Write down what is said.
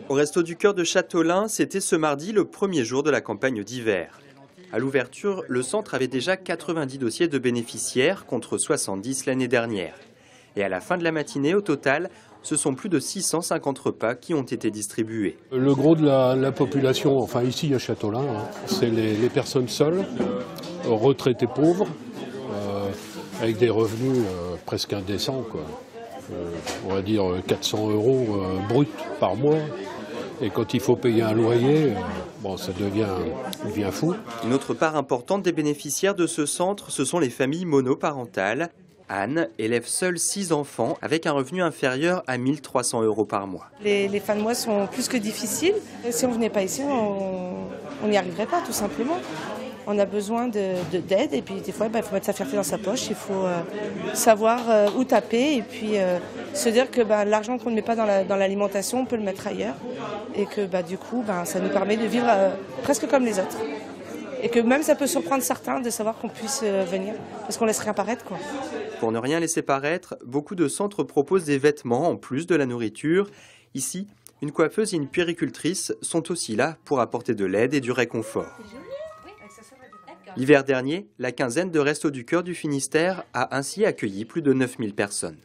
Au Resto du Cœur de Châteaulin, c'était ce mardi le premier jour de la campagne d'hiver. À l'ouverture, le centre avait déjà 90 dossiers de bénéficiaires contre 70 l'année dernière. Et à la fin de la matinée, au total, ce sont plus de 650 repas qui ont été distribués. Le gros de la population, enfin ici à Châteaulin, c'est les personnes seules, retraités pauvres, avec des revenus presque indécents, quoi. On va dire 400 € bruts par mois. Et quand il faut payer un loyer, bon, ça devient fou. Une autre part importante des bénéficiaires de ce centre, ce sont les familles monoparentales. Anne élève seule 6 enfants avec un revenu inférieur à 1 300 € par mois. Les fins de mois sont plus que difficiles. Si on ne venait pas ici, on n'y arriverait pas, tout simplement. On a besoin d'aide et puis des fois, il faut mettre sa fierté dans sa poche. Il faut savoir où taper et puis se dire que l'argent qu'on ne met pas dans l'alimentation, on peut le mettre ailleurs. Et que du coup, ça nous permet de vivre presque comme les autres. Et que même ça peut surprendre certains de savoir qu'on puisse venir, parce qu'on laisse rien paraître, quoi. Pour ne rien laisser paraître, beaucoup de centres proposent des vêtements en plus de la nourriture. Ici, une coiffeuse et une puéricultrice sont aussi là pour apporter de l'aide et du réconfort. L'hiver dernier, la quinzaine de Restos du Cœur du Finistère a ainsi accueilli plus de 9000 personnes.